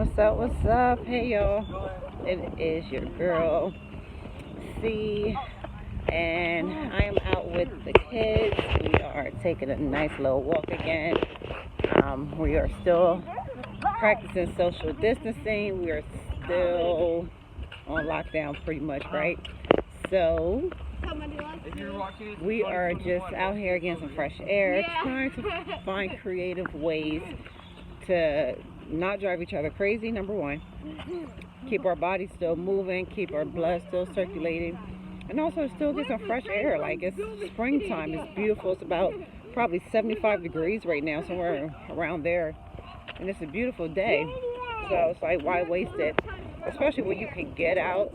What's up? What's up? Hey y'all. It is your girl C, and I am out with the kids. We are taking a nice little walk again. We are still practicing social distancing. We are still on lockdown pretty much, right? So we are just out here getting some fresh air, trying to find creative ways to not drive each other crazy, number one, keep our bodies still moving, keep our blood still circulating, and also still get some fresh air. Like, it's springtime, it's beautiful. It's about probably 75 degrees right now, somewhere around there, and it's a beautiful day. So it's like, why waste it, especially when you can get out.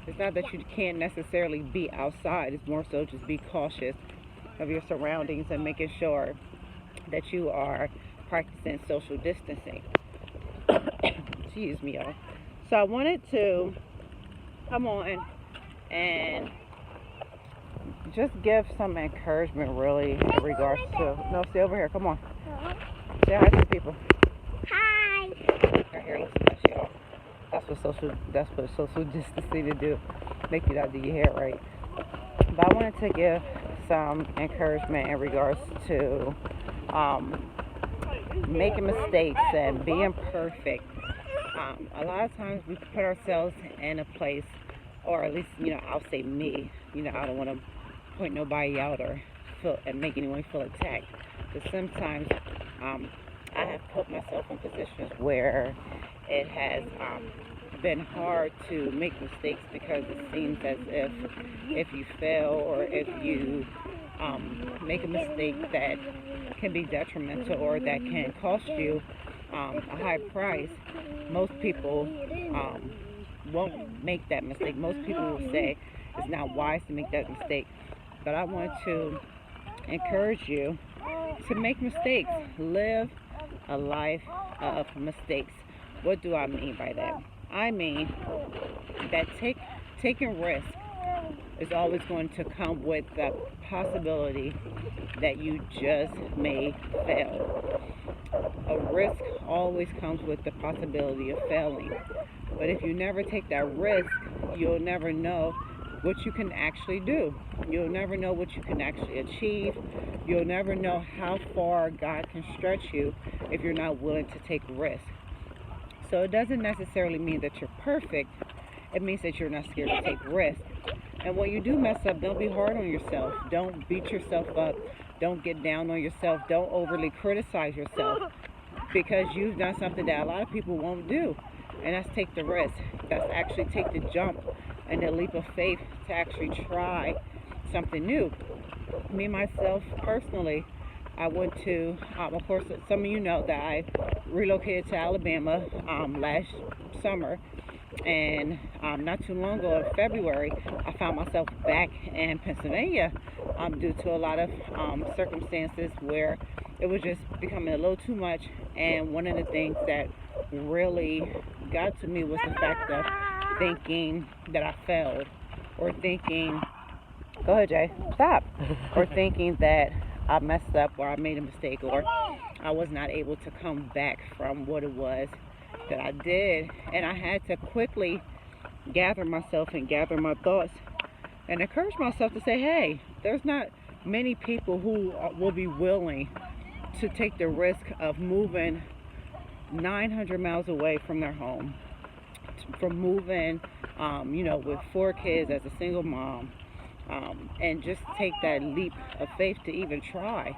It's not that you can't necessarily be outside, it's more so just be cautious of your surroundings and making sure that you are practicing social distancing. Excuse me, y'all. So I wanted to come on and just give some encouragement, really, in regards to. No, stay over here. Come on. Say hi to the people. Hi. Right here, listen to y'all. That's what social distancing to do. Make you not do your hair right. But I wanted to give some encouragement in regards to making mistakes and being perfect. A lot of times we put ourselves in a place, or at least, I'll say me, I don't want to point nobody out or make anyone feel attacked. But sometimes I have put myself in positions where it has been hard to make mistakes, because it seems as if you fail, or if you make a mistake that can be detrimental or that can cost you a high price, most people won't make that mistake. Most people will say it's not wise to make that mistake. But I want to encourage you to make mistakes. Live a life of mistakes. What do I mean by that? I mean that taking risk is always going to come with the possibility that you just may fail. A risk always comes with the possibility of failing. But if you never take that risk, you'll never know what you can actually do. You'll never know what you can actually achieve. You'll never know how far God can stretch you if you're not willing to take risks. So it doesn't necessarily mean that you're perfect. It means that you're not scared to take risks. And when you do mess up, don't be hard on yourself. Don't beat yourself up. Don't get down on yourself. Don't overly criticize yourself, because you've done something that a lot of people won't do. And that's take the risk. That's actually take the jump and the leap of faith to actually try something new. Me, myself, personally, I went to, of course, some of you know that I relocated to Alabama last summer. And not too long ago, in February, I found myself back in Pennsylvania due to a lot of circumstances where it was just becoming a little too much. And one of the things that really got to me was the fact of thinking that I failed, or thinking, go ahead, Jay, stop, or thinking that I messed up, or I made a mistake, or I was not able to come back from what it was that I did. And I had to quickly gather myself and gather my thoughts and encourage myself to say, hey, there's not many people who will be willing to take the risk of moving 900 miles away from their home, from moving with 4 kids as a single mom, and just take that leap of faith to even try.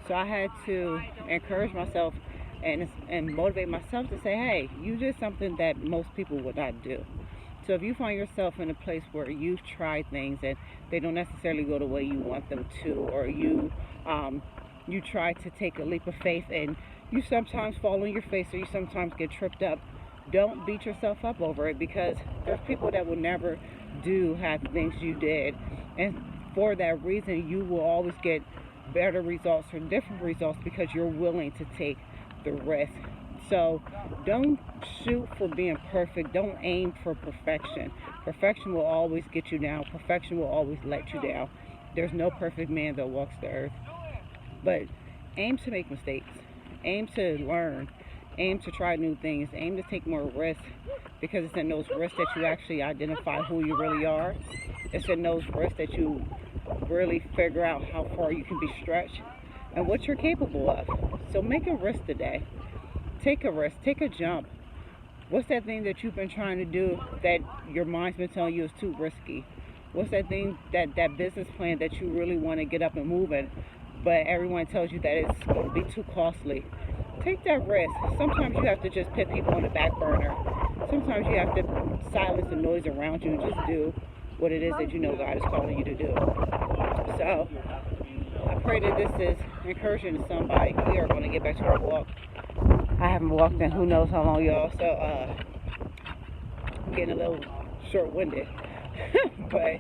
So I had to encourage myself and motivate myself to say, hey, you did something that most people would not do. So if you find yourself in a place where you've tried things and they don't necessarily go the way you want them to, or you try to take a leap of faith and you sometimes fall on your face, or you sometimes get tripped up, don't beat yourself up over it, because there's people that will never have things you did. And for that reason, you will always get better results or different results, because you're willing to take the risk. So don't shoot for being perfect. Don't aim for perfection. Perfection will always get you down. Perfection will always let you down. There's no perfect man that walks the earth. But aim to make mistakes. Aim to learn. Aim to try new things. Aim to take more risks, because it's in those risks that you actually identify who you really are. It's in those risks that you really figure out how far you can be stretched and what you're capable of. So make a risk today. Take a risk. Take a jump. What's that thing that you've been trying to do that your mind's been telling you is too risky? What's that thing, that business plan that you really want to get up and moving, but everyone tells you that it's going to be too costly? Take that risk. Sometimes you have to just put people on the back burner. Sometimes you have to silence the noise around you and just do what it is that you know God is calling you to do. So I pray that this is encouraging to somebody. We are going to get back to our walk. I haven't walked in who knows how long, y'all, so I'm getting a little short-winded. But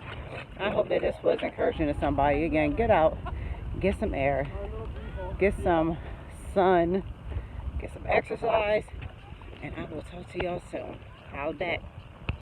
I hope that this was encouraging to somebody. Again, get out, get some air, get some sun, get some exercise, and I will talk to y'all soon. How's that?